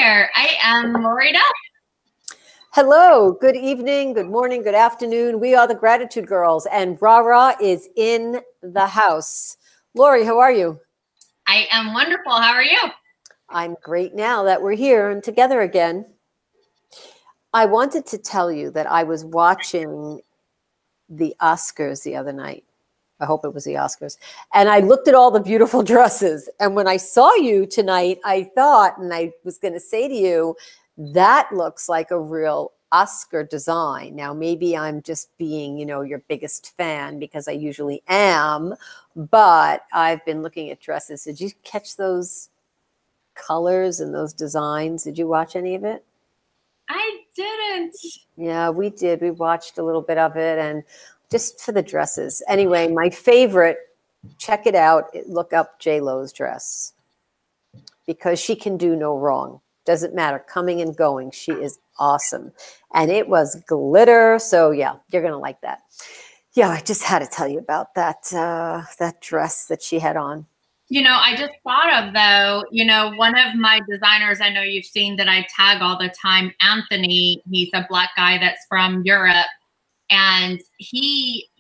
there. I am Laurie Delk. Hello, good evening, good morning, good afternoon. We are the Gratitude Girls, and Rara is in the house. Laurie, how are you? I am wonderful. How are you? I'm great now that we're here and together again. I wanted to tell you that I was watching the Oscars the other night. I hope it was the Oscars. And I looked at all the beautiful dresses. And when I saw you tonight, I thought, and I was going to say to you, that looks like a real Oscar design. Now, maybe I'm just being, your biggest fan because I usually am, but I've been looking at dresses. Did you catch those colors and those designs? Did you watch any of it? I didn't. Yeah, we did. We watched a little bit of it, and just for the dresses. Anyway, my favorite, check it out. Look up J-Lo's dress because she can do no wrong. Doesn't matter, coming and going. She is awesome. And it was glitter. So yeah, you're going to like that. Yeah, I just had to tell you about that, that dress that she had on. I just thought of, though, one of my designers I know you've seen that I tag all the time, Anthony. He's a Black guy that's from Europe. And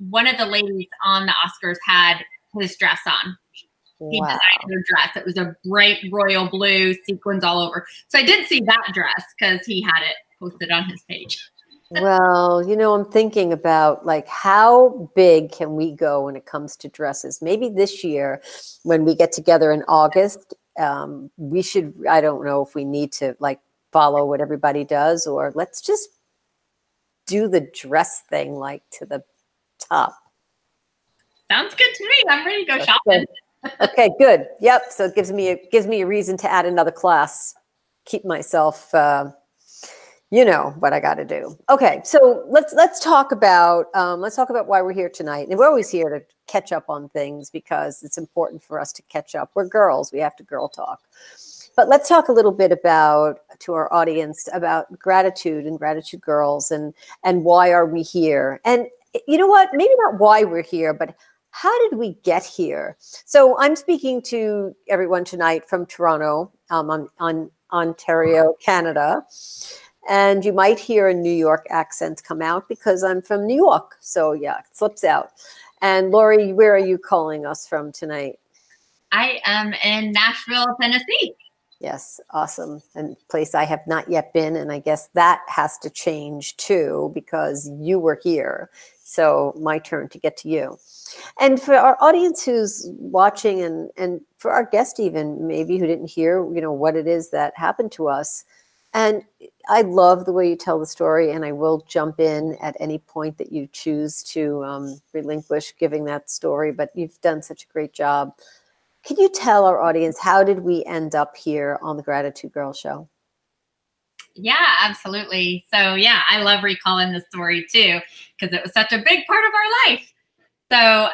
one of the ladies on the Oscars had his dress on. He designed her dress. It was a bright royal blue, sequins all over. So I did see that dress because he had it posted on his page. Well, I'm thinking about how big can we go when it comes to dresses? Maybe this year when we get together in August, we should, I don't know if we need to follow what everybody does, or let's just do the dress thing to the top. Sounds good to me. I'm ready to go shopping. Okay, good. Yep. So it gives me a reason to add another class. Keep myself, what I got to do. Okay, so let's talk about why we're here tonight. And we're always here to catch up on things because it's important for us to catch up. We're girls. We have to girl talk. But let's talk a little bit to our audience about gratitude and Gratitude Girls and why are we here? And you know what? Maybe not why we're here, but how did we get here? So I'm speaking to everyone tonight from Toronto, on Ontario, Canada. And you might hear a New York accent come out because I'm from New York. So yeah, it slips out. And Laurie, where are you calling us from tonight? I am in Nashville, Tennessee. Yes, awesome. And place I have not yet been. And I guess that has to change too, because you were here. So my turn to get to you. And for our audience who's watching and for our guest even, maybe who didn't hear, what it is that happened to us. And I love the way you tell the story, and I will jump in at any point that you choose to relinquish giving that story, but you've done such a great job. Can you tell our audience, how did we end up here on the Gratitude Girl Show? Yeah, absolutely. So yeah, I love recalling the story too, because it was such a big part of our life. So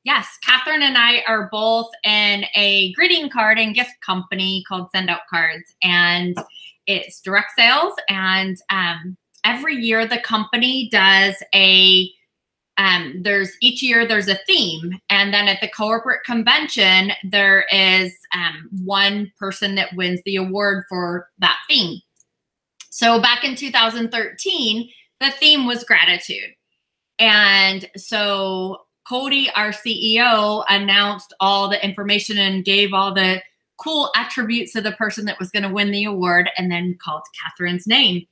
yes, Catherine and I are both in a greeting card and gift company called Send Out Cards, and it's direct sales. And every year the company does each year there's a theme, and then at the corporate convention there is one person that wins the award for that theme. So back in 2013, the theme was gratitude. And so Cody, our CEO, announced all the information and gave all the cool attributes of the person that was going to win the award, and then called Catherine's name.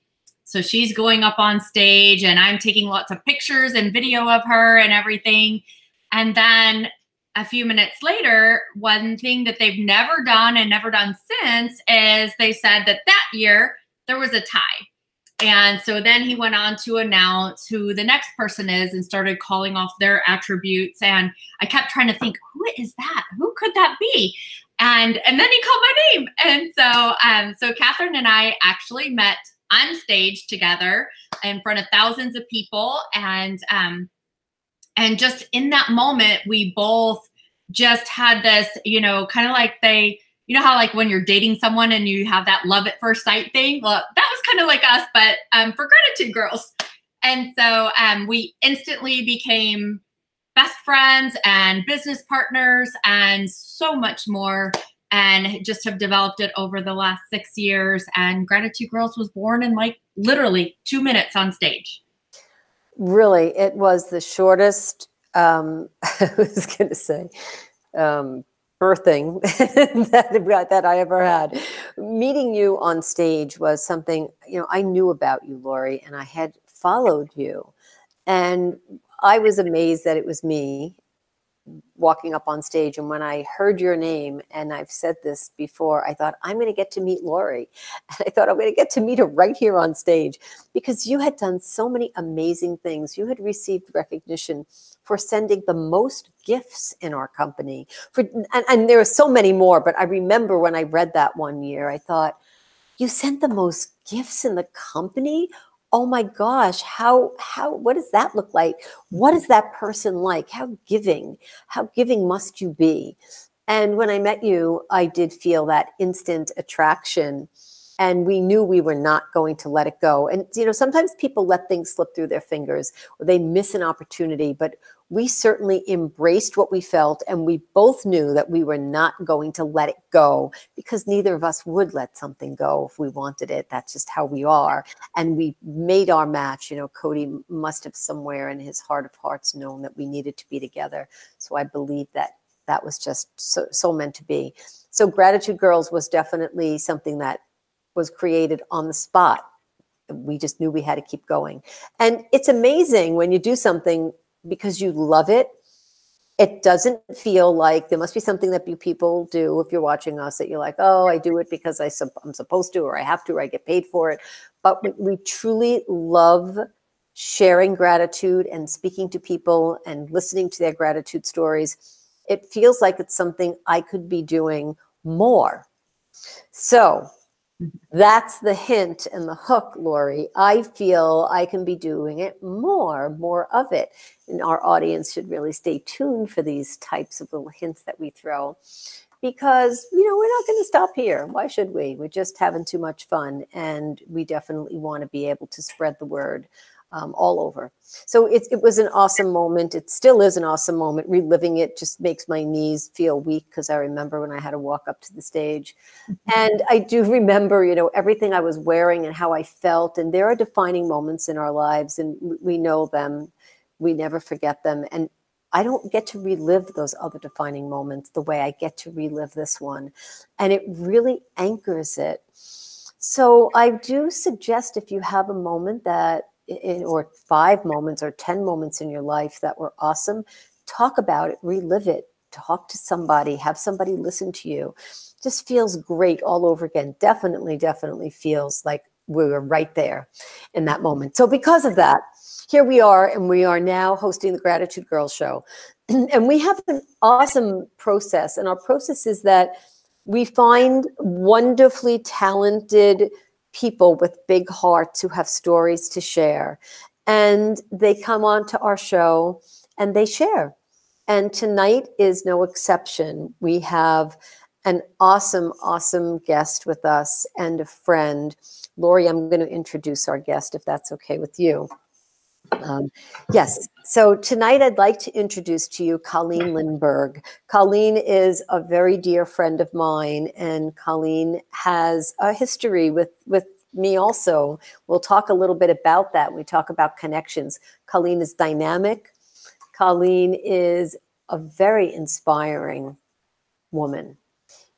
So she's going up on stage, and I'm taking lots of pictures and video of her and everything. And then a few minutes later, one thing that they've never done and never done since is they said that year there was a tie. And so then he went on to announce who the next person is and started calling off their attributes. And I kept trying to think, who is that? Who could that be? And then he called my name. And so Catherine and I actually met on stage together in front of thousands of people. And just in that moment, we both just had this, kind of like how when you're dating someone and you have that love at first sight thing? Well, that was kind of like us, but for Gratitude Girls. And so we instantly became best friends and business partners and so much more. and just have developed it over the last 6 years. And Gratitude Girls was born in like literally 2 minutes on stage. Really, it was the shortest, I was going to say, birthing that I ever had. Meeting you on stage was something, I knew about you, Laurie, and I had followed you. And I was amazed that it was me walking up on stage. And when I heard your name, and I've said this before, I thought, I'm going to get to meet Laurie. And I thought, I'm going to get to meet her right here on stage, because you had done so many amazing things. You had received recognition for sending the most gifts in our company. And there are so many more, but I remember when I read that one year, I thought, you sent the most gifts in the company? Oh my gosh, what does that look like? What is that person like? How giving must you be? And when I met you, I did feel that instant attraction, and we knew we were not going to let it go. And, sometimes people let things slip through their fingers, or they miss an opportunity, but we certainly embraced what we felt, and we both knew that we were not going to let it go, because neither of us would let something go if we wanted it. That's just how we are. And we made our match. Cody must have somewhere in his heart of hearts known that we needed to be together. So I believe that was just so meant to be. So Gratitude Girls was definitely something that was created on the spot. We just knew we had to keep going. And it's amazing when you do something because you love it. It doesn't feel like there must be something that you people do, if you're watching us, that you're like, oh, I do it because I'm supposed to, or I have to, or I get paid for it. But we truly love sharing gratitude and speaking to people and listening to their gratitude stories. It feels like it's something I could be doing more. So that's the hint and the hook, Laurie. I feel I can be doing it more of it. And our audience should really stay tuned for these types of little hints that we throw, because, we're not going to stop here. Why should we? We're just having too much fun, and we definitely want to be able to spread the word all over. So it was an awesome moment. It still is an awesome moment. Reliving it just makes my knees feel weak, because I remember when I had to walk up to the stage. And I do remember, everything I was wearing and how I felt. And there are defining moments in our lives, and we know them. We never forget them. And I don't get to relive those other defining moments the way I get to relive this one. And it really anchors it. So I do suggest, if you have a moment or 5 moments or 10 moments in your life that were awesome, talk about it, relive it, talk to somebody, have somebody listen to you. Just feels great all over again. Definitely feels like we were right there in that moment. So because of that, here we are, and we are now hosting the Gratitude Girls Show. And we have an awesome process. And our process is that we find wonderfully talented people with big hearts who have stories to share. And they come on to our show and they share. And tonight is no exception. We have an awesome guest with us, and a friend. Laurie, I'm going to introduce our guest, if that's okay with you. Yes. So tonight I'd like to introduce to you Colleen Lindberg. Colleen is a very dear friend of mine, and Colleen has a history with me also. We'll talk a little bit about that. We talk about connections. Colleen is dynamic. Colleen is a very inspiring woman.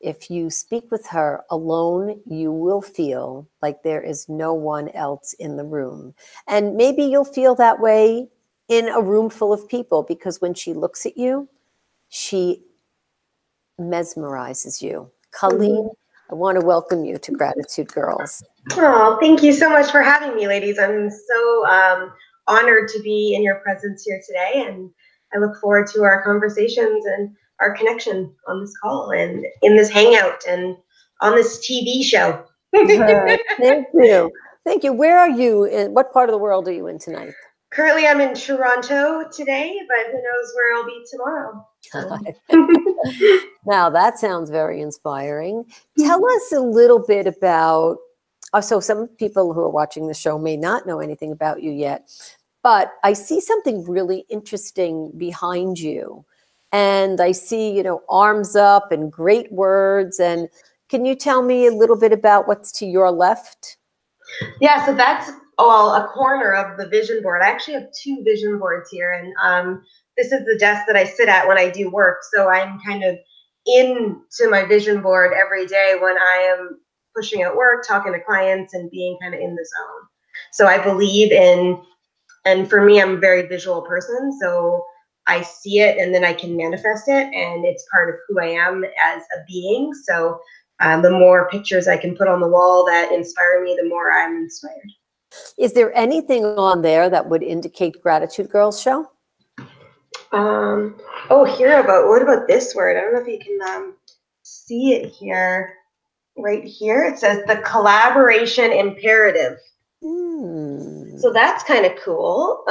If you speak with her alone, you will feel like there is no one else in the room. And maybe you'll feel that way in a room full of people, because when she looks at you, she mesmerizes you. Colleen, I want to welcome you to Gratitude Girls. Oh, thank you so much for having me, ladies. I'm so honored to be in your presence here today, and I look forward to our conversations and our connection on this call and in this hangout and on this TV show. Thank you. Thank you. Where are you? What part of the world are you in tonight? Currently, I'm in Toronto today, but who knows where I'll be tomorrow. So. Now, that sounds very inspiring. Tell us a little bit about, so some people who are watching the show may not know anything about you yet, but I see something really interesting behind you. and I see, you know, arms up and great words. And can you tell me a little bit about what's to your left? Yeah, so that's a corner of the vision board. I actually have 2 vision boards here, and this is the desk that I sit at when I do work. So I'm kind of into my vision board every day when I am pushing out work, talking to clients, and being kind of in the zone. So I believe in, and for me, I'm a very visual person. So I see it and then I can manifest it, and it's part of who I am as a being. So the more pictures I can put on the wall that inspire me, the more I'm inspired. Is there anything on there that would indicate Gratitude Girls show? What about this word? I don't know if you can see it here. Right here, it says the collaboration imperative. So that's kind of cool.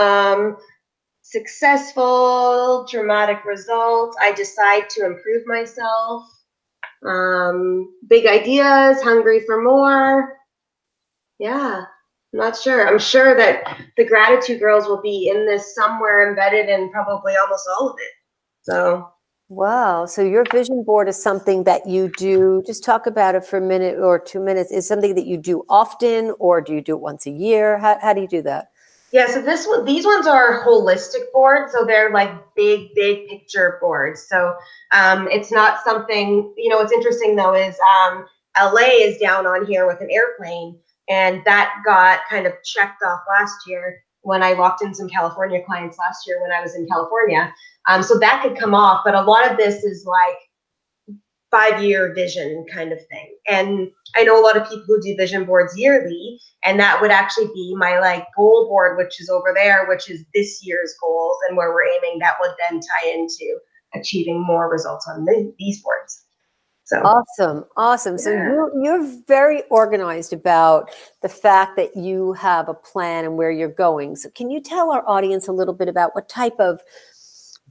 Successful, dramatic results. I decide to improve myself. Big ideas, hungry for more. Yeah, I'm not sure. I'm sure that the Gratitude Girls will be in this somewhere, embedded in probably almost all of it. So. Wow. So your vision board is something that you do, just talk about it for a minute or 2 minutes. Is something that you do often, or do you do it once a year? How do you do that? Yeah, so these ones are holistic boards, so they're like big picture boards. So it's not something, you know, what's interesting though is LA is down on here with an airplane, and that got kind of checked off last year when I locked in some California clients last year when I was in California. So that could come off, but a lot of this is like 5-year vision kind of thing. And I know a lot of people who do vision boards yearly, and that would actually be my like goal board, which is over there, which is this year's goals and where we're aiming. That would then tie into achieving more results on these boards. So awesome. So you're very organized about the fact that you have a plan and where you're going. So can you tell our audience a little bit about what type of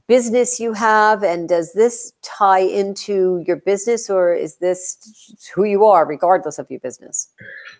business you have, and does this tie into your business, or is this who you are regardless of your business?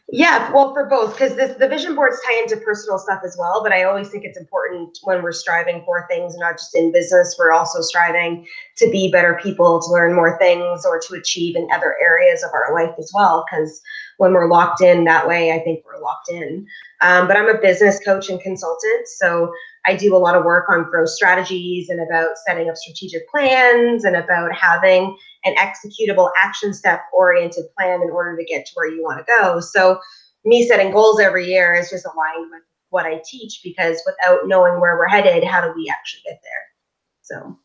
Yeah, well, for both, because the vision boards tie into personal stuff as well, but I always think it's important when we're striving for things, not just in business, we're also striving to be better people, to learn more things, or to achieve in other areas of our life as well, because when we're locked in that way, I think we're locked in. But I'm a business coach and consultant, so I do a lot of work on growth strategies and about setting up strategic plans and about having an executable action step oriented plan in order to get to where you want to go. So me setting goals every year is just aligned with what I teach, because without knowing where we're headed, how do we actually get there? So.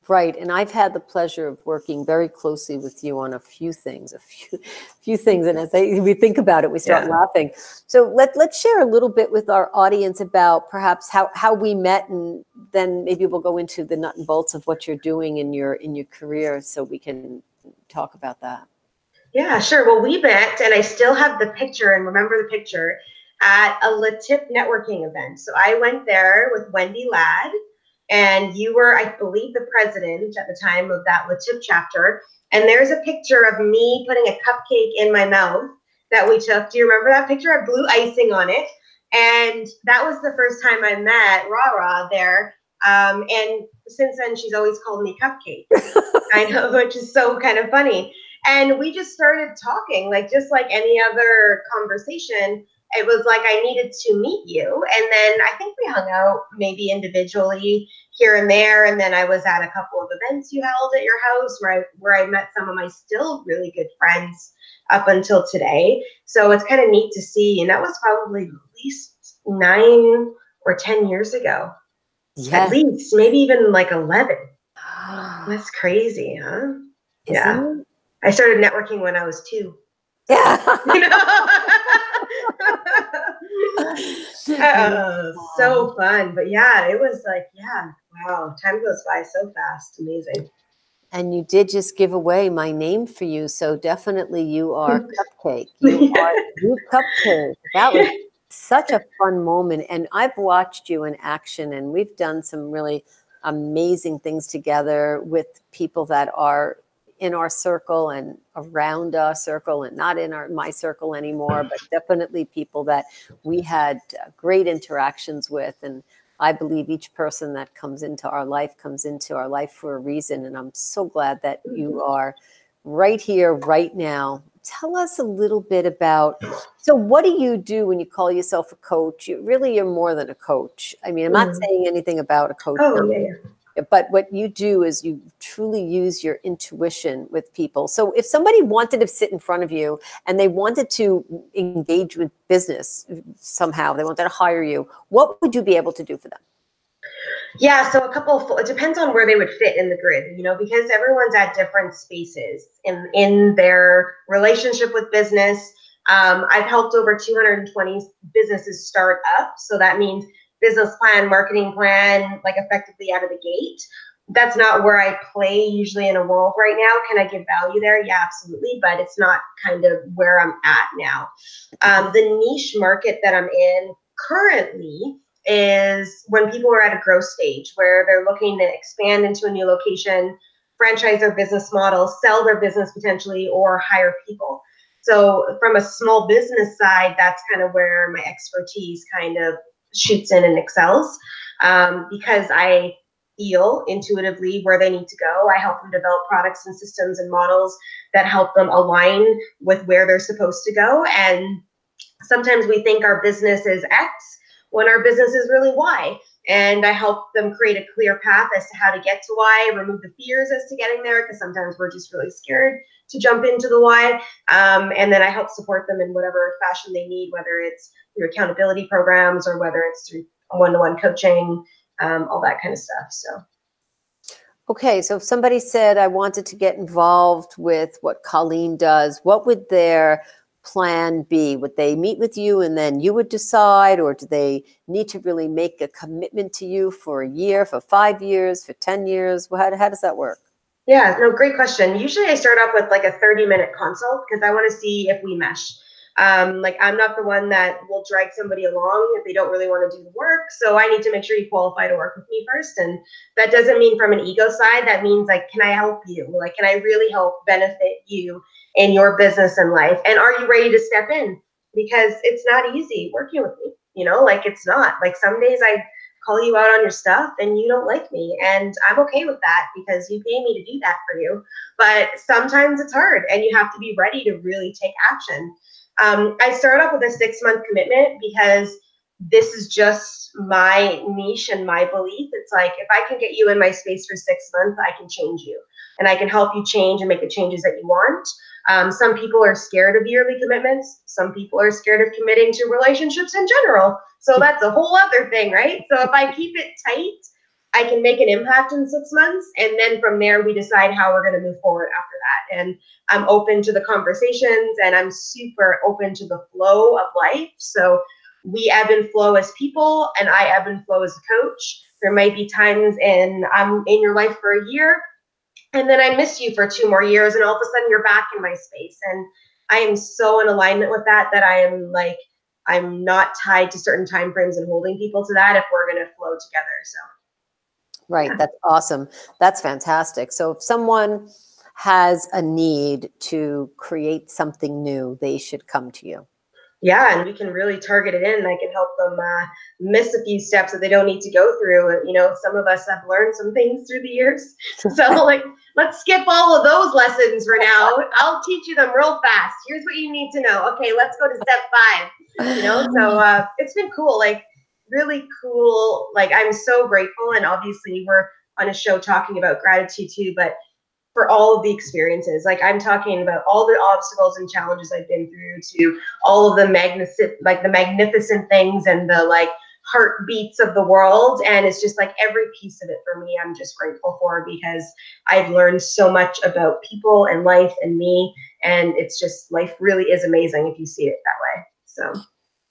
Right. And I've had the pleasure of working very closely with you on a few things. And as we think about it, we start laughing. So let's share a little bit with our audience about perhaps how we met, and then maybe we'll go into the nut and bolts of what you're doing in your career, so we can talk about that. Yeah, sure. Well, we met, and I still have the picture and remember the picture, at a LaTip networking event. So I went there with Wendy Ladd, and you were, I believe, the president at the time of that LaTip chapter. And there's a picture of me putting a cupcake in my mouth that we took. Do you remember that picture? I had blue icing on it. And that was the first time I met Rara there. And since then, she's always called me Cupcake. I know, which is so kind of funny. And we just started talking, like just like any other conversation. It was like I needed to meet you. And then I think we hung out maybe individually here and there. And then I was at a couple of events you held at your house where I met some of my still really good friends up until today. So it's kind of neat to see. And that was probably at least 9 or 10 years ago. Yeah. At least, maybe even like 11. That's crazy, huh? Yeah. I started networking when I was 2. Yeah. You know? So fun. But yeah, it was like, wow, time goes by so fast. Amazing. And you did just give away my name for you. So definitely you are Cupcake. You are you Cupcake. That was such a fun moment. And I've watched you in action, and we've done some really amazing things together with people that are in our circle and around our circle, and not in my circle anymore, but definitely people that we had great interactions with. And I believe each person that comes into our life for a reason. And I'm so glad that you are right here, right now. Tell us a little bit about, so what do you do when you call yourself a coach? You're more than a coach. I mean, I'm not saying anything about a coach. Oh, yeah. But what you do is you truly use your intuition with people. So if somebody wanted to sit in front of you and they wanted to engage with business somehow, they wanted to hire you, what would you be able to do for them? Yeah, so it depends on where they would fit in the grid, because everyone's at different spaces in their relationship with business. I've helped over 220 businesses start up. So that means business plan, marketing plan, like effectively out of the gate. That's not where I play usually in a world right now. Can I give value there? Yeah, absolutely. But it's not kind of where I'm at now. The niche market that I'm in currently is when people are at a growth stage where they're looking to expand into a new location, franchise their business model, sell their business potentially, or hire people. So from a small business side, that's kind of where my expertise kind of shoots in and excels, because I feel intuitively where they need to go. I help them develop products and systems and models that help them align with where they're supposed to go. And sometimes we think our business is X when our business is really Y. And I help them create a clear path as to how to get to Y, remove the fears as to getting there, because sometimes we're just really scared to jump into the Y. And then I help support them in whatever fashion they need, whether it's through accountability programs or whether it's through one-to-one coaching, all that kind of stuff. So. Okay, so if somebody said, I wanted to get involved with what Colleen does, what would their plan be? Would they meet with you and then you would decide, or do they need to really make a commitment to you for a year, for 5 years, for 10 years? How does that work? Yeah, no, great question. Usually I start off with like a 30-minute consult because I want to see if we mesh. Like I'm not the one that will drag somebody along if they don't really want to do the work. So I need to make sure you qualify to work with me first. And that doesn't mean from an ego side. That means like, can I help you? Like, can I really help benefit you in your business and life? And are you ready to step in? Because it's not easy working with me, like it's not. Like some days I call you out on your stuff and you don't like me, and I'm okay with that because you pay me to do that for you. But sometimes it's hard and you have to be ready to really take action. I start off with a 6-month commitment because this is just my niche and my belief. It's like, if I can get you in my space for 6 months, I can change you and I can help you change and make the changes that you want. Some people are scared of yearly commitments. Some people are scared of committing to relationships in general. So that's a whole other thing, right? So if I keep it tight, I can make an impact in 6 months. And then from there, we decide how we're going to move forward after that. And I'm open to the conversations and I'm super open to the flow of life. So we ebb and flow as people and I ebb and flow as a coach. There might be times I'm in your life for a year and then I miss you for 2 more years and all of a sudden you're back in my space. And I am so in alignment with that I'm not tied to certain timeframes and holding people to that if we're going to flow together. So. Right. Yeah. That's awesome. That's fantastic. So if someone has a need to create something new, they should come to you. Yeah, and we can really target it in. I can help them miss a few steps that they don't need to go through. Some of us have learned some things through the years. So let's skip all of those lessons for now. I'll teach you them real fast. Here's what you need to know. Okay, let's go to step 5. So it's been cool, really cool. I'm so grateful. And obviously we're on a show talking about gratitude too, but for all of the experiences, I'm talking about all the obstacles and challenges I've been through to all of the magnificent things and the heartbeats of the world. And it's just every piece of it for me, I'm just grateful for, because I've learned so much about people and life and me. And it's just, life really is amazing if you see it that way. So.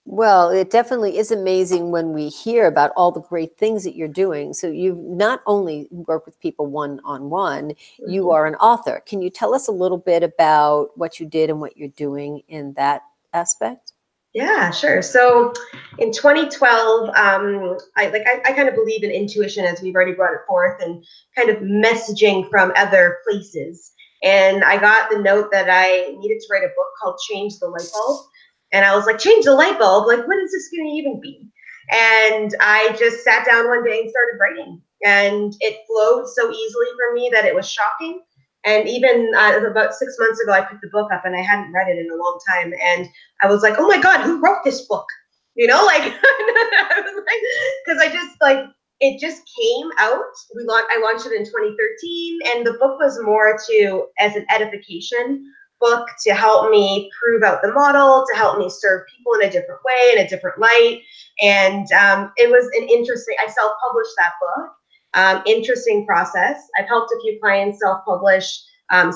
Well, it definitely is amazing when we hear about all the great things that you're doing. So you not only work with people one-on-one, you are an author. Can you tell us a little bit about what you did and what you're doing in that aspect? Yeah, sure. So in 2012, I kind of believe in intuition, as we've already brought it forth, and kind of messaging from other places. And I got the note that I needed to write a book called Change the Light Bulb. And I was like, change the light bulb? What is this going to even be? And I just sat down one day and started writing. And it flowed so easily for me that it was shocking. And even about 6 months ago, I picked the book up and I hadn't read it in a long time. And I was like, oh my God, who wrote this book? You know, like, I was like, because I just like, it just came out. I launched it in 2013, and the book was more as an edification book to help me prove out the model, to help me serve people in a different way, in a different light. And it was an interesting, I self-published that book. Interesting process. I've helped a few clients self-publish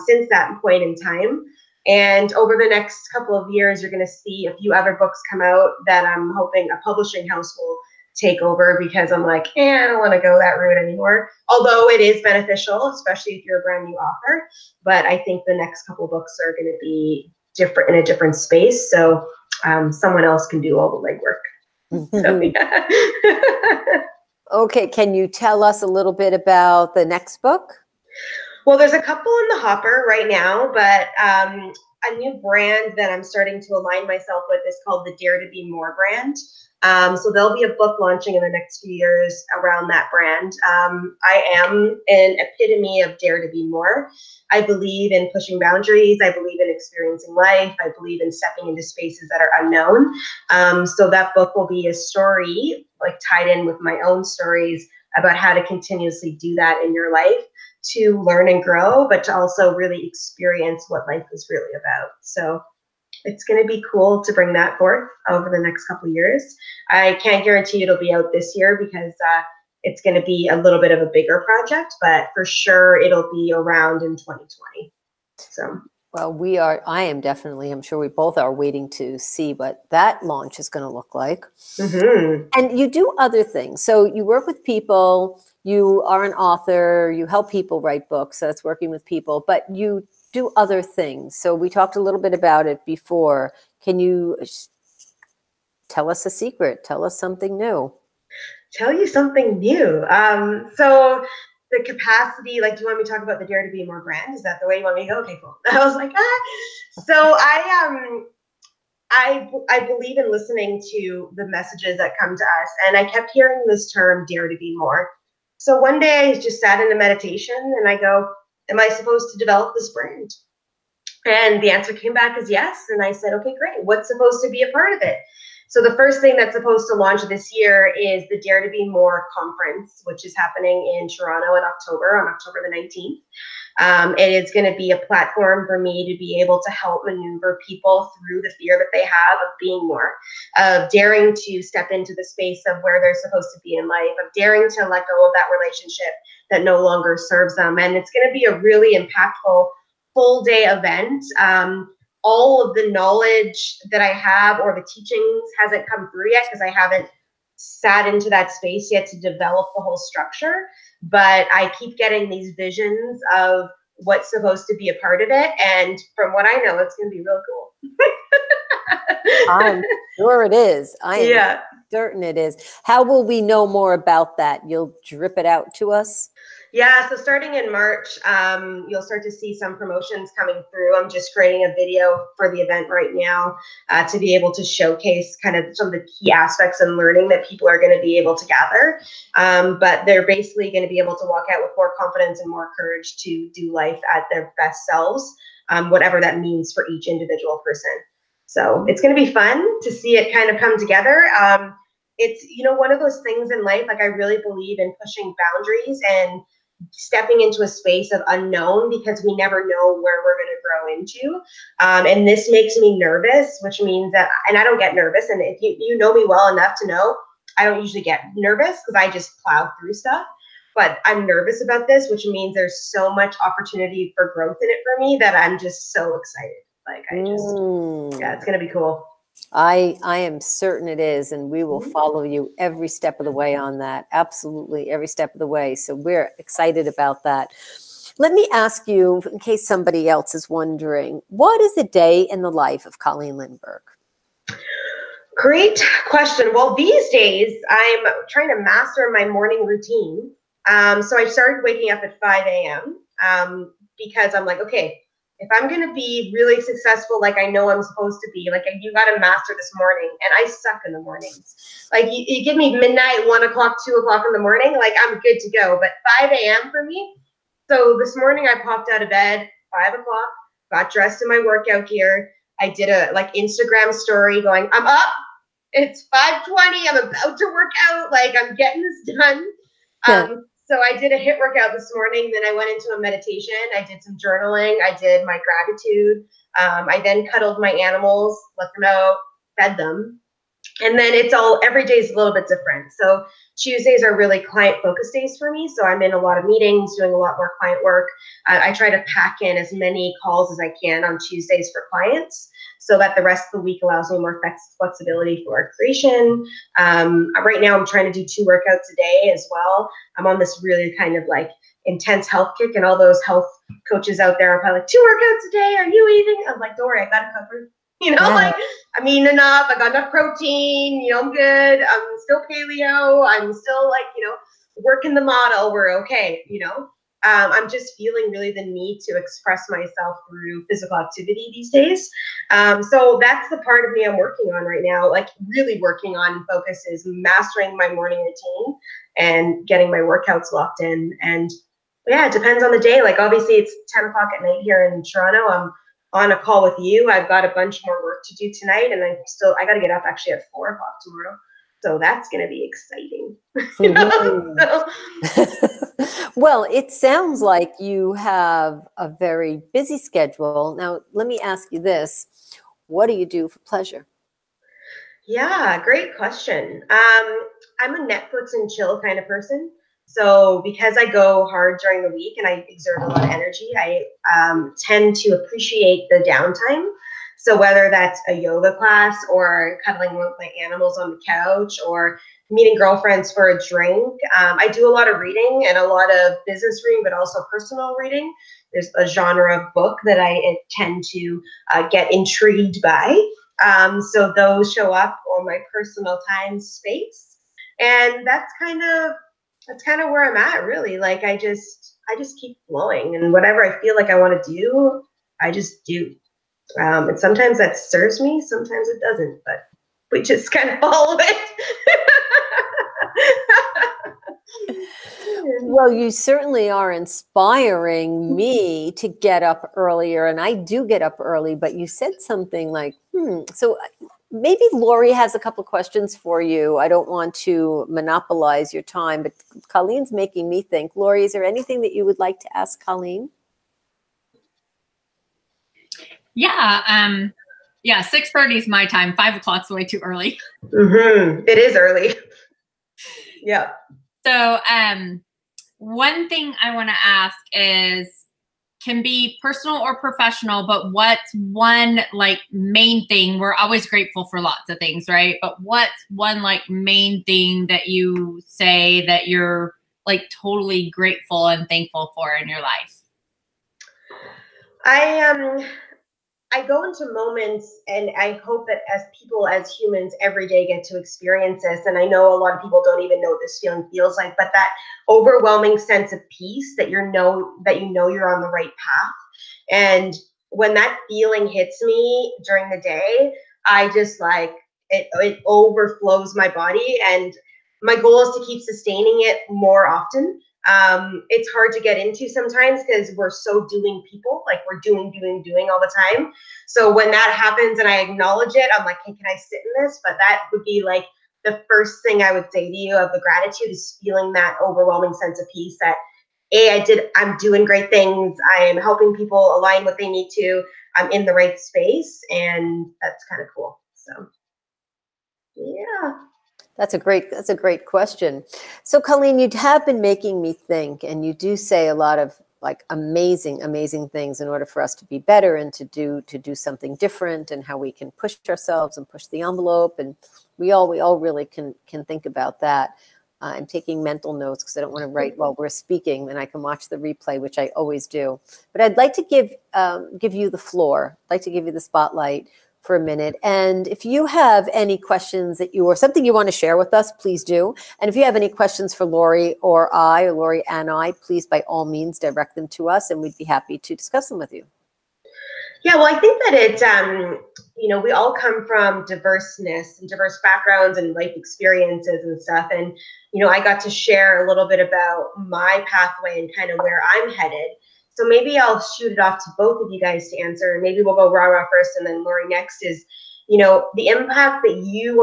since that point in time. And over the next couple of years, you're going to see a few other books come out that I'm hoping a publishing house will take over, because I'm like, I don't want to go that route anymore. Although it is beneficial, especially if you're a brand new author. But I think the next couple of books are going to be different, in a different space. So someone else can do all the legwork. So, yeah. Okay, can you tell us a little bit about the next book? Well, there's a couple in the hopper right now, but a new brand that I'm starting to align myself with is called the Dare to Be More brand. So there'll be a book launching in the next few years around that brand. I am an epitome of Dare to Be More. I believe in pushing boundaries. I believe in experiencing life. I believe in stepping into spaces that are unknown. So that book will be a story, like tied in with my own stories about how to continuously do that in your life, to learn and grow, but to also really experience what life is really about. So it's going to be cool to bring that forth over the next couple of years. I can't guarantee it'll be out this year, because it's going to be a little bit of a bigger project, but for sure it'll be around in 2020. So. Well, I'm sure we both are waiting to see what that launch is going to look like. Mm-hmm. And you do other things. So you work with people, you are an author, you help people write books. So that's working with people, but you do other things. So we talked a little bit about it before. Can you tell us a secret? Tell us something new. Tell you something new. So the capacity, like, do you want me to talk about the Dare to Be More brand? Is that the way you want me to go? Okay, cool. I was like, So I believe in listening to the messages that come to us. And I kept hearing this term, Dare to Be More. So one day I just sat in a meditation and I go, am I supposed to develop this brand? And the answer came back as yes. And I said, okay, great. What's supposed to be a part of it? So the first thing that's supposed to launch this year is the Dare to Be More conference, which is happening in Toronto in October, on October the 19th. It is going to be a platform for me to be able to help maneuver people through the fear that they have of being more, of daring to step into the space of where they're supposed to be in life, of daring to let go of that relationship that no longer serves them. And it's going to be a really impactful full day event. All of the knowledge that I have, or the teachings, hasn't come through yet, because I haven't sat into that space yet to develop the whole structure. But I keep getting these visions of what's supposed to be a part of it. And from what I know, it's going to be real cool. I'm sure it is. I am certain it is. How will we know more about that? You'll drip it out to us? Yeah, so starting in March, you'll start to see some promotions coming through. I'm just creating a video for the event right now to be able to showcase kind of some of the key aspects and learning that people are going to be able to gather. But they're basically going to be able to walk out with more confidence and more courage to do life at their best selves, whatever that means for each individual person. So it's going to be fun to see it kind of come together. It's, one of those things in life, like, I really believe in pushing boundaries and stepping into a space of unknown, because we never know where we're going to grow into. And this makes me nervous, which means that, and I don't get nervous. And if you know me well enough to know, I don't usually get nervous, because I just plow through stuff. But I'm nervous about this, which means there's so much opportunity for growth in it for me that I'm just so excited. Like, it's going to be cool. I am certain it is, and we will follow you every step of the way on that. Absolutely, every step of the way. So we're excited about that. Let me ask you, in case somebody else is wondering, what is a day in the life of Colleen Lindberg? Great question. Well, these days, I'm trying to master my morning routine. So I started waking up at 5 a.m. Because I'm like, okay, if I'm going to be really successful, like I know I'm supposed to be, like you got to master this morning. And I suck in the mornings. Like you give me midnight, 1 o'clock, 2 o'clock in the morning, like I'm good to go. But 5 a.m. for me. So this morning I popped out of bed, 5 o'clock, got dressed in my workout gear. I did a like Instagram story going, I'm up. It's 5:20. I'm about to work out. Like I'm getting this done. So I did a HIIT workout this morning. Then I went into a meditation. I did some journaling. I did my gratitude. I then cuddled my animals, let them out, fed them. And then it's all, every day is a little bit different. So Tuesdays are really client focused days for me. So I'm in a lot of meetings, doing a lot more client work. I try to pack in as many calls as I can on Tuesdays for clients, so that the rest of the week allows me more flexibility for creation. Right now I'm trying to do 2 workouts a day as well. I'm on this really kind of like intense health kick, and all those health coaches out there are probably like, 2 workouts a day, are you eating? I'm like, don't worry, I got it covered. You know, like I'm eating enough, I got enough protein, you know, I'm good. I'm still paleo. I'm still like, you know, working the model. We're okay, you know. I'm just feeling really the need to express myself through physical activity these days. So that's the part of me I'm working on right now, like really working on focus is mastering my morning routine and getting my workouts locked in. And yeah, it depends on the day. Like obviously it's 10 o'clock at night here in Toronto. I'm on a call with you. I've got a bunch more work to do tonight, and I got to get up actually at 4 o'clock tomorrow. So that's going to be exciting. You know? Well, it sounds like you have a very busy schedule. Now, let me ask you this. What do you do for pleasure? Yeah, great question. I'm a Netflix and chill kind of person. So because I go hard during the week and I exert a lot of energy, I tend to appreciate the downtime. So whether that's a yoga class or cuddling with my animals on the couch or meeting girlfriends for a drink, I do a lot of reading and a lot of business reading, but also personal reading. There's a genre of book that I tend to get intrigued by. So those show up on my personal time space. And that's kind of where I'm at, really. Like I just keep flowing, and whatever I feel like I want to do, I just do. And sometimes that serves me, sometimes it doesn't, but we just kind of follow it. Well, you certainly are inspiring me to get up earlier, and I do get up early, but you said something like, so maybe Laurie has a couple of questions for you. I don't want to monopolize your time, but Colleen's making me think. Laurie, is there anything that you would like to ask Colleen? Yeah. Yeah, 6:30 is my time. 5 o'clock's way too early. It is early. Yeah. So one thing I want to ask is, can be personal or professional, but what's one like main thing? We're always grateful for lots of things, right? But what's one like main thing that you say that you're like totally grateful and thankful for in your life? I go into moments, and I hope that as people, as humans, every day get to experience this. And I know a lot of people don't even know what this feeling feels like, but that overwhelming sense of peace that you know you're on the right path. And when that feeling hits me during the day, I just like it overflows my body. And my goal is to keep sustaining it more often. It's hard to get into sometimes because we're so doing people, like we're doing all the time. So when that happens and I acknowledge it, I'm like, hey, can I sit in this? But that would be like the first thing I would say to you of the gratitude is feeling that overwhelming sense of peace that I'm doing great things. I am helping people align what they need to. I'm in the right space, and that's kind of cool. So yeah. That's a great question. So Colleen, you have been making me think, and you do say a lot of like amazing things in order for us to be better and to do something different, and how we can push ourselves and push the envelope. And we all really can think about that. I'm taking mental notes because I don't want to write while we're speaking, and I can watch the replay, which I always do. But I'd like to give you the floor. I'd like to give you the spotlight for a minute. And if you have any questions or something you want to share with us, please do. And if you have any questions for Laurie or Laurie and I, please by all means direct them to us, and we'd be happy to discuss them with you. Yeah, well, I think that we all come from diverseness and diverse backgrounds and life experiences and stuff. And, I got to share a little bit about my pathway and kind of where I'm headed. So maybe I'll shoot it off to both of you guys to answer. And maybe we'll go Rara first and then Laurie next is, the impact that you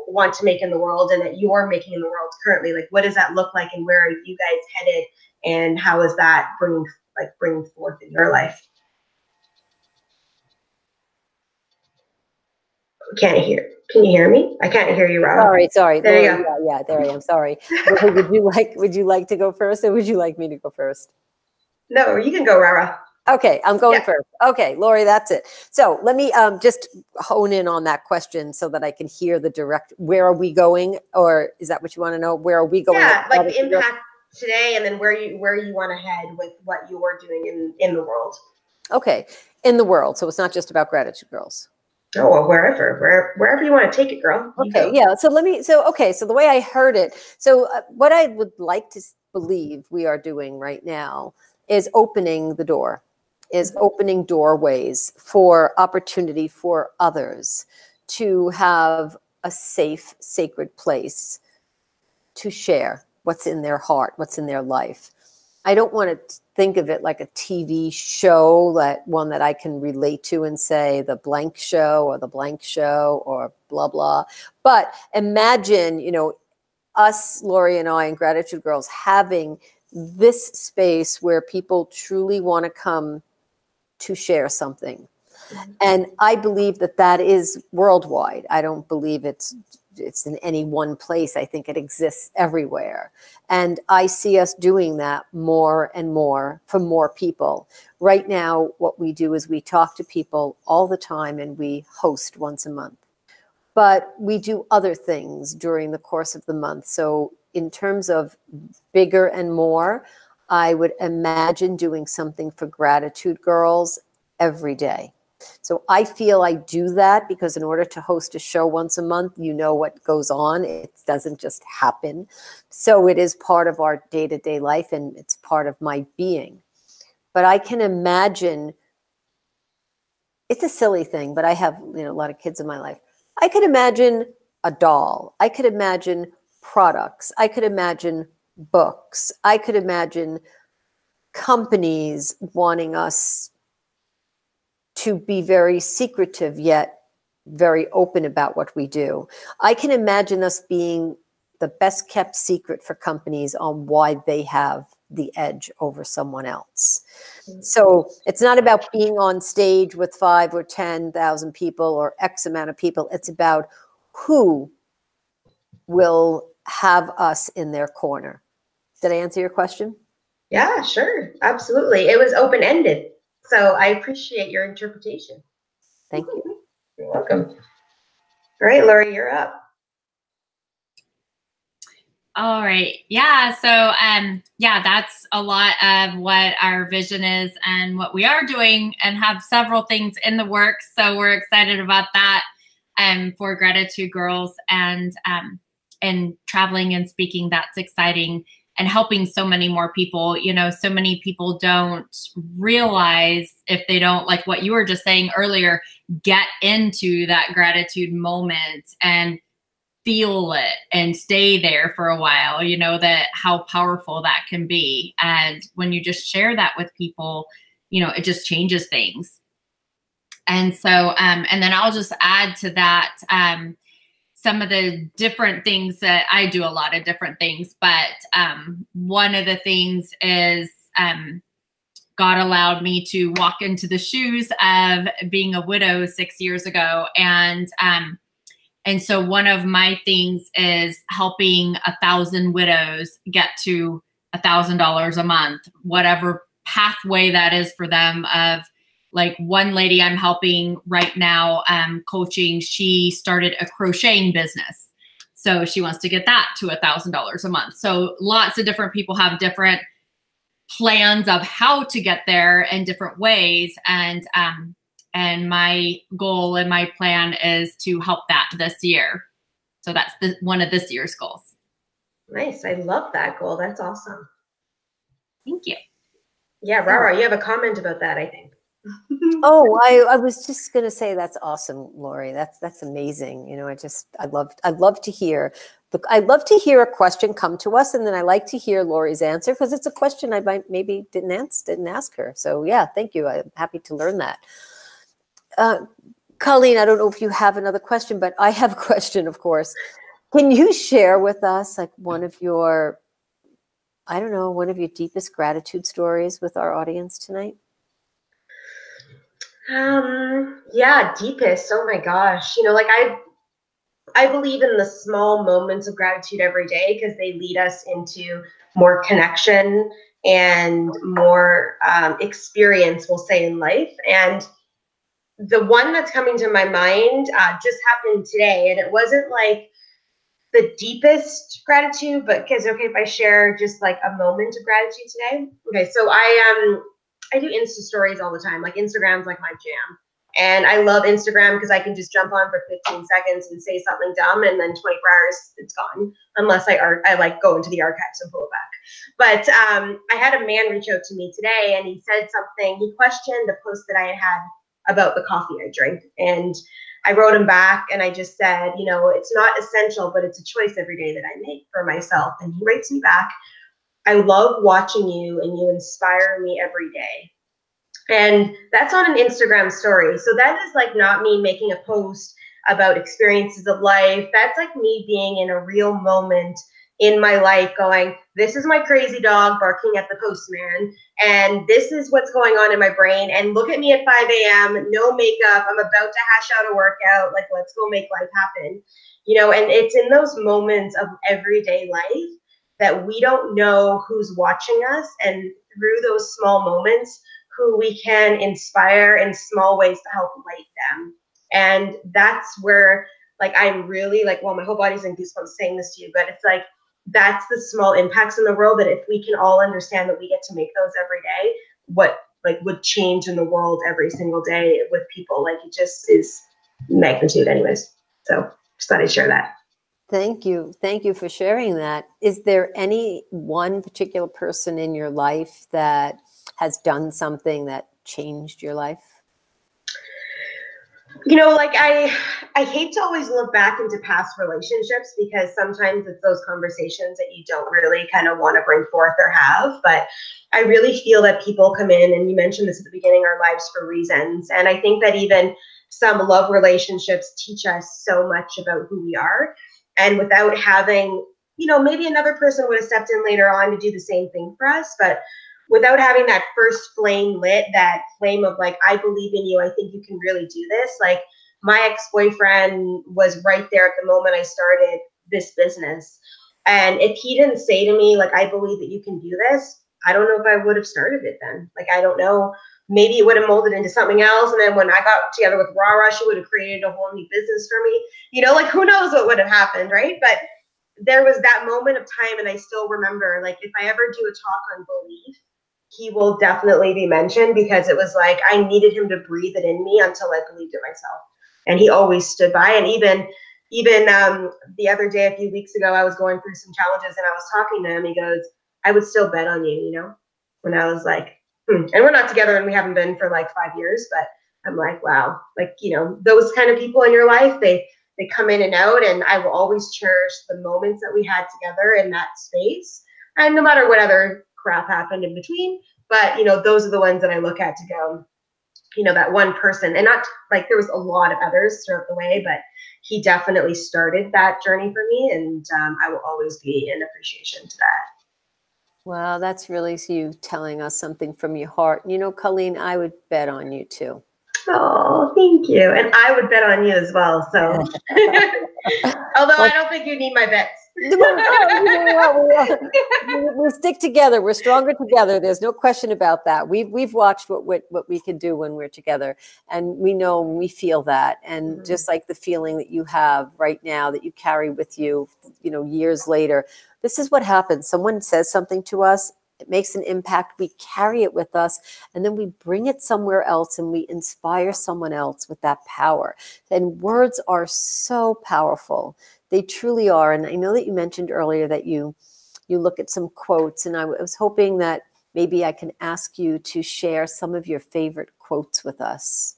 want to make in the world and that you're making in the world currently. Like, what does that look like and where are you guys headed? And how is that bringing forth in your life? Can you hear me? I can't hear you, Rob. Sorry. There Laurie, you go. Yeah, there I am. Sorry. Would you like to go first, or would you like me to go first? No, you can go, Rara. Okay, I'm going first. Okay, Laurie, that's it. So let me just hone in on that question so that I can hear the direct, where are we going? Or is that what you want to know? Where are we going? Yeah, like the impact today and then where you want to head with what you're doing in the world. Okay, in the world. So it's not just about Gratitude Girls. Oh, well, wherever you want to take it, girl. Okay, yeah. So so the way I heard it, what I would like to believe we are doing right now is opening the door, opening doorways for opportunity for others to have a safe, sacred place to share what's in their heart, what's in their life. I don't want to think of it like a TV show, one that I can relate to and say the blank show or the blank show or blah, blah. But imagine, us, Laurie and I and Gratitude Girls having this space where people truly want to come to share something. And I believe that is worldwide. I don't believe it's in any one place. I think it exists everywhere. And I see us doing that more and more for more people. Right now, what we do is we talk to people all the time and we host once a month. But we do other things during the course of the month. So in terms of bigger and more, I would imagine doing something for Gratitude Girls every day. So I feel I do that because in order to host a show once a month, what goes on. It doesn't just happen. So it is part of our day-to-day life and it's part of my being. But I can imagine, it's a silly thing, but I have a lot of kids in my life. I could imagine a doll. I could imagine products. I could imagine books. I could imagine companies wanting us to be very secretive yet very open about what we do. I can imagine us being the best kept secret for companies on why they have the edge over someone else. So it's not about being on stage with 5 or 10,000 people or X amount of people. It's about who will have us in their corner. Did I answer your question? Yeah, sure. Absolutely. It was open-ended. So I appreciate your interpretation. Thank you. You're welcome. All right, Laurie, you're up. All right. Yeah. So, that's a lot of what our vision is and what we are doing and have several things in the works. So we're excited about that for Gratitude Girls and traveling and speaking. That's exciting. And helping so many more people. So many people don't realize if they don't, like what you were just saying earlier, get into that gratitude moment and feel it and stay there for a while, that how powerful that can be. And when you just share that with people, it just changes things. And so, and then I'll just add to that, some of the different things that I do, a lot of different things, but one of the things is God allowed me to walk into the shoes of being a widow 6 years ago. And so one of my things is helping 1,000 widows get to $1,000 a month, whatever pathway that is for them. Of like one lady I'm helping right now, coaching, she started a crocheting business. So she wants to get that to $1,000 a month. So lots of different people have different plans of how to get there in different ways. And my goal and my plan is to help that this year. So that's one of this year's goals. Nice. I love that goal. That's awesome. Thank you. Yeah, Rara, you have a comment about that, I think. Oh, I was just going to say that's awesome, Laurie. That's amazing. You know, I'd love to hear. Look, I'd love to hear a question come to us, and then I like to hear Laurie's answer because it's a question I might maybe didn't ask her. So yeah, thank you. I'm happy to learn that. Colleen, I don't know if you have another question, but I have a question, of course. Can you share with us like one of your deepest gratitude stories with our audience tonight? Yeah, deepest. Oh my gosh. You know, like I believe in the small moments of gratitude every day because they lead us into more connection and more experience, we'll say, in life. And the one that's coming to my mind just happened today, and it wasn't like the deepest gratitude, but is it okay if I share just like a moment of gratitude today? Okay, so I do Insta stories all the time. Like Instagram's like my jam. And I love Instagram because I can just jump on for 15 seconds and say something dumb, and then 24 hours it's gone, unless I like go into the archives and pull it back. But I had a man reach out to me today, and he said something. He questioned a post that I had about the coffee I drink, and I wrote him back and I just said, you know, it's not essential, but it's a choice every day that I make for myself. And he writes me back, I love watching you and you inspire me every day. And that's on an Instagram story. So that is like not me making a post about experiences of life. That's like me being in a real moment in my life going, this is my crazy dog barking at the postman, and this is what's going on in my brain, and look at me at 5 a.m., no makeup, I'm about to hash out a workout, like let's go make life happen. You know, and it's in those moments of everyday life that we don't know who's watching us, and through those small moments, who we can inspire in small ways to help light them. And that's where like I'm really like, well, my whole body's in goosebumps saying this to you, but it's like, that's the small impacts in the world that if we can all understand that we get to make those every day, what like would change in the world every single day with people, like it just is magnitude anyways. So just thought I'd share that. Thank you. Thank you for sharing that. Is there any one particular person in your life that has done something that changed your life? You know, like I hate to always look back into past relationships because sometimes it's those conversations that you don't really kind of want to bring forth or have. But I really feel that people come in, and you mentioned this at the beginning, our lives for reasons. And I think that even some love relationships teach us so much about who we are. And without having, you know, maybe another person would have stepped in later on to do the same thing for us. But without having that first flame lit, that flame of like, I believe in you, I think you can really do this. Like my ex-boyfriend was right there at the moment I started this business. And if he didn't say to me, like, I believe that you can do this, I don't know if I would have started it then. Like, I don't know, maybe it would have molded into something else. And then when I got together with Rara, she would have created a whole new business for me. You know, like who knows what would have happened, right? But there was that moment of time, and I still remember, like, if I ever do a talk on belief, he will definitely be mentioned because it was like I needed him to breathe it in me until I believed it myself. And he always stood by. And even the other day, a few weeks ago, I was going through some challenges and I was talking to him. He goes, I would still bet on you, you know? When I was like, And we're not together and we haven't been for like 5 years, but I'm like, wow, like, you know, those kind of people in your life, they come in and out, and I will always cherish the moments that we had together in that space. And no matter what other crap happened in between, but you know, those are the ones that I look at to go, you know, that one person. And not like there was a lot of others throughout the way, but he definitely started that journey for me, and I will always be in appreciation to that. Well, that's really you telling us something from your heart. You know, Colleen, I would bet on you too. Oh, thank you. And I would bet on you as well. So, although I don't think you need my bets. We'll stick together. We're stronger together. There's no question about that. We've watched what we can do when we're together, and we know, we feel that. And just like the feeling that you have right now that you carry with you, you know, years later, this is what happens. Someone says something to us, it makes an impact. We carry it with us, and then we bring it somewhere else, and we inspire someone else with that power. And words are so powerful. They truly are. And I know that you mentioned earlier that you look at some quotes, and I was hoping that maybe I can ask you to share some of your favorite quotes quotes with us?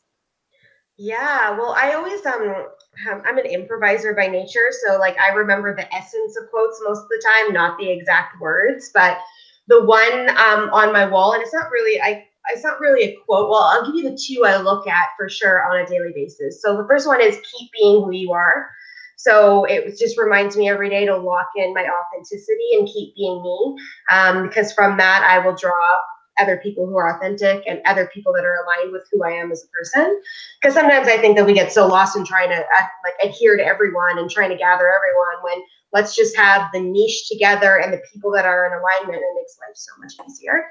Yeah, well, I always I'm an improviser by nature, so like I remember the essence of quotes most of the time, not the exact words, but the one on my wall, and it's not really a quote. Well, I'll give you the two I look at for sure on a daily basis. So the first one is keep being who you are. So it just reminds me every day to lock in my authenticity and keep being me, because from that I will draw other people who are authentic and other people that are aligned with who I am as a person. Because sometimes I think that we get so lost in trying to adhere to everyone and trying to gather everyone, when let's just have the niche together and the people that are in alignment, and it makes life so much easier.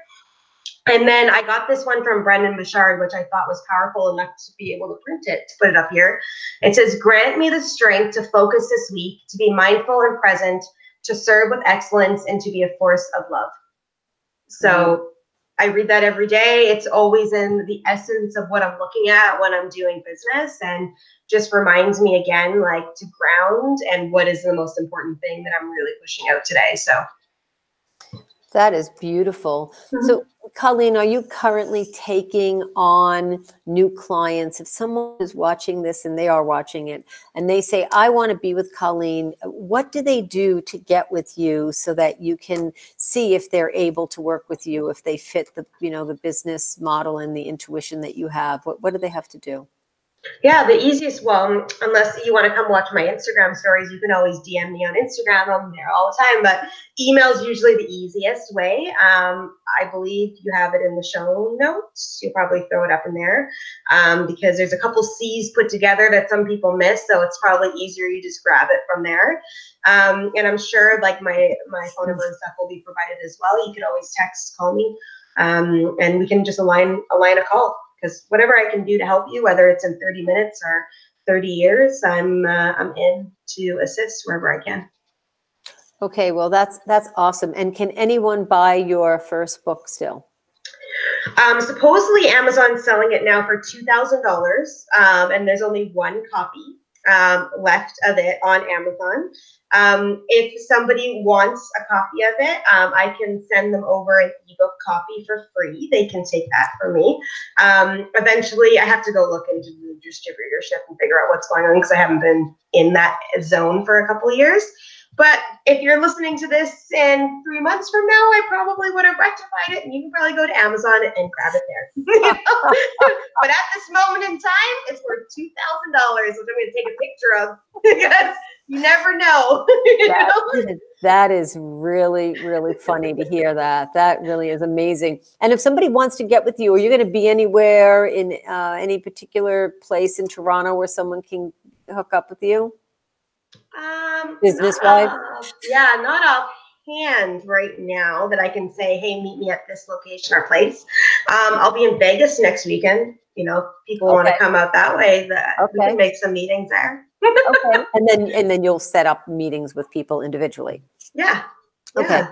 And then I got this one from Brendan Bouchard, which I thought was powerful enough to be able to print it, to put it up here. It says, grant me the strength to focus this week, to be mindful and present, to serve with excellence, and to be a force of love. So I read that every day. It's always in the essence of what I'm looking at when I'm doing business, and just reminds me again, like, to ground and what is the most important thing that I'm really pushing out today. So that is beautiful. So, Colleen, are you currently taking on new clients? If someone is watching this, and they are watching it, and they say, I want to be with Colleen, what do they do to get with you so that you can see if they're able to work with you, if they fit the, the business model and the intuition that you have? What do they have to do? Yeah, the easiest, well, unless you want to come watch my Instagram stories, you can always DM me on Instagram. I'm there all the time, but email is usually the easiest way. I believe you have it in the show notes. You'll probably throw it up in there, because there's a couple C's put together that some people miss, so it's probably easier you just grab it from there. And I'm sure like my phone number and stuff will be provided as well. You could always text, call me, and we can just align a call. Because whatever I can do to help you, whether it's in 30 minutes or 30 years, I'm in to assist wherever I can. Okay, well, that's awesome. And can anyone buy your first book still? Supposedly Amazon's selling it now for $2,000, and there's only one copy left of it on Amazon. If somebody wants a copy of it, I can send them over an ebook copy for free. They can take that from me. Eventually, I have to go look into the distributorship and figure out what's going on, because I haven't been in that zone for a couple of years. But if you're listening to this in 3 months from now, I probably would have rectified it, and you can probably go to Amazon and grab it there. But at this moment in time, it's worth $2,000, which I'm going to take a picture of, because you never know. That is really, really funny to hear that. That really is amazing. And if somebody wants to get with you, are you going to be anywhere in any particular place in Toronto where someone can hook up with you? Business-wise? Yeah, not offhand right now that I can say, hey, meet me at this location or place. I'll be in Vegas next weekend. People want to come out that way. We can make some meetings there. Okay, and then you'll set up meetings with people individually. Yeah. Okay.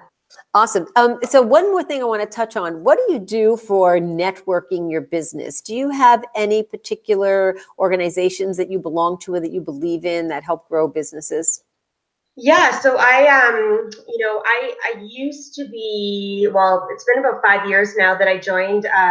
Awesome. So one more thing I want to touch on. What do you do for networking your business? Do you have any particular organizations that you belong to or that you believe in that help grow businesses? Yeah, so I used to be, well, it's been about 5 years now that I joined a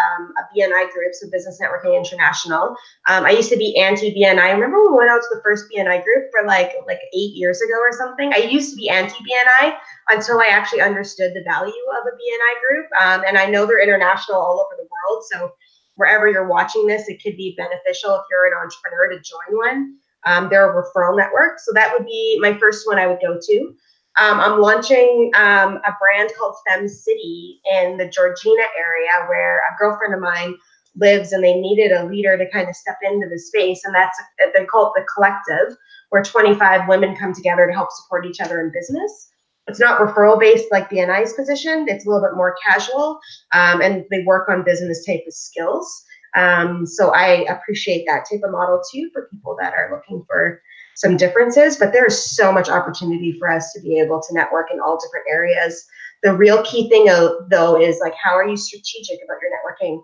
BNI group, so Business Networking International. I used to be anti-BNI. I remember when we went out to the first BNI group for like 8 years ago or something. I used to be anti-BNI until I actually understood the value of a BNI group. And I know they're international all over the world, so wherever you're watching this, it could be beneficial if you're an entrepreneur to join one. They're a referral network. So that would be my first one I would go to. I'm launching a brand called Fem City in the Georgina area, where a girlfriend of mine lives, and they needed a leader to kind of step into the space. And they call it the Collective, where 25 women come together to help support each other in business. It's not referral based like BNI's positioned. It's a little bit more casual, and they work on business type of skills. So I appreciate that type of model too, for people that are looking for some differences, but there's so much opportunity for us to be able to network in all different areas. The real key thing though is like, how are you strategic about your networking?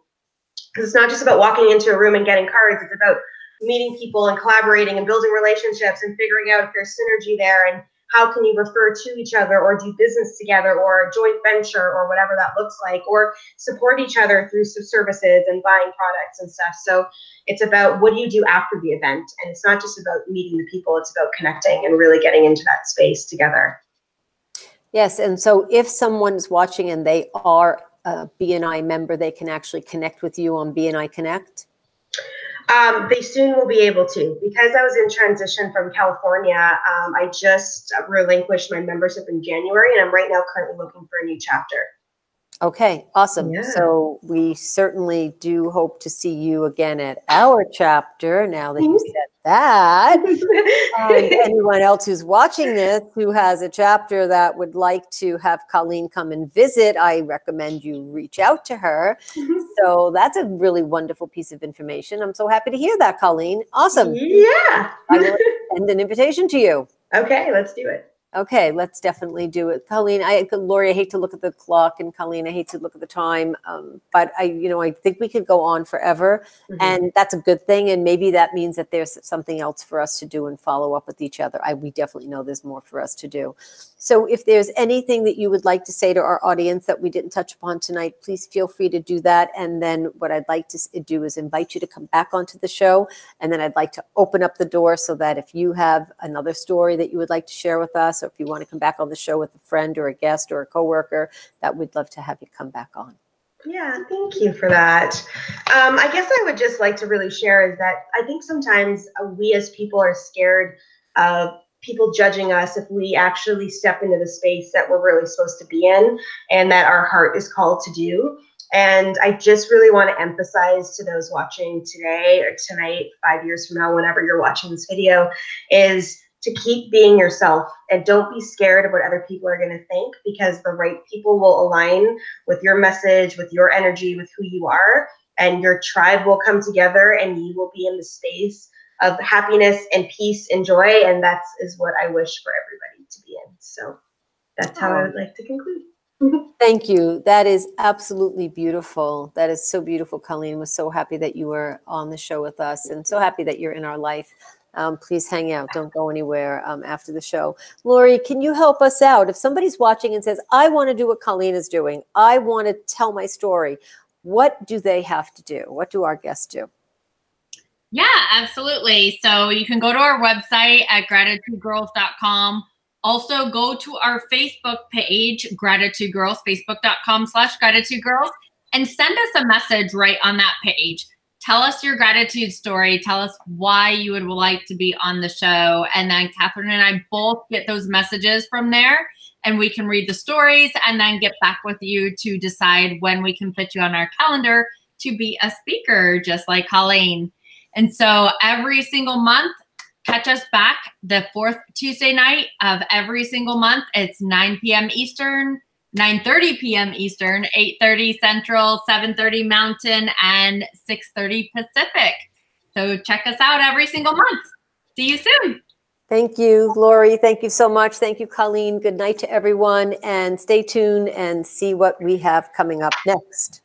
Because it's not just about walking into a room and getting cards. It's about meeting people and collaborating and building relationships and figuring out if there's synergy there, and how can you refer to each other or do business together or joint venture or whatever that looks like, or support each other through some services and buying products and stuff. So it's about what do you do after the event? And it's not just about meeting the people, it's about connecting and really getting into that space together. Yes, and so if someone's watching and they are a BNI member, they can actually connect with you on BNI Connect? They soon will be able to. Because I was in transition from California, I just relinquished my membership in January, and I'm right now currently looking for a new chapter. Okay, awesome. Yeah. So we certainly do hope to see you again at our chapter now that you said that. Anyone else who's watching this who has a chapter that would like to have Colleen come and visit, I recommend you reach out to her. So that's a really wonderful piece of information. I'm so happy to hear that, Colleen. Awesome. Yeah. I will send an invitation to you. Okay, let's do it. Okay, let's definitely do it. Colleen, Laurie, I hate to look at the clock, and Colleen, I hate to look at the time, but I think we could go on forever, and that's a good thing. And maybe that means that there's something else for us to do and follow up with each other. We definitely know there's more for us to do. So if there's anything that you would like to say to our audience that we didn't touch upon tonight, please feel free to do that. And then what I'd like to do is invite you to come back onto the show. And then I'd like to open up the door so that if you have another story that you would like to share with us, or if you want to come back on the show with a friend or a guest or a coworker, that we'd love to have you come back on. Yeah, thank you for that. I guess I would just like to really share is that I think sometimes we as people are scared of people judging us if we actually step into the space that we're really supposed to be in and that our heart is called to do. And I just really want to emphasize to those watching today or tonight, 5 years from now, whenever you're watching this video, is to keep being yourself and don't be scared of what other people are going to think, because the right people will align with your message, with your energy, with who you are, and your tribe will come together and you will be in the space of happiness and peace and joy. And that is what I wish for everybody to be in. So that's how I would like to conclude. Thank you. That is absolutely beautiful. That is so beautiful, Colleen. We're so happy that you were on the show with us and so happy that you're in our life. Please hang out. Don't go anywhere after the show. Laurie, can you help us out? If somebody's watching and says, I want to do what Colleen is doing, I want to tell my story, what do they have to do? What do our guests do? Yeah, absolutely. So you can go to our website at gratitudegirls.com. Also go to our Facebook page, Gratitude Girls, facebook.com/gratitudegirls, and send us a message right on that page. Tell us your gratitude story. Tell us why you would like to be on the show. And then Catherine and I both get those messages from there, and we can read the stories and then get back with you to decide when we can fit you on our calendar to be a speaker, just like Colleen. And so every single month, catch us back the fourth Tuesday night of every single month. It's 9 p.m. Eastern, 9:30 p.m. Eastern, 8:30 Central, 7:30 Mountain, and 6:30 Pacific. So check us out every single month. See you soon. Thank you, Laurie. Thank you so much. Thank you, Colleen. Good night to everyone, and stay tuned and see what we have coming up next.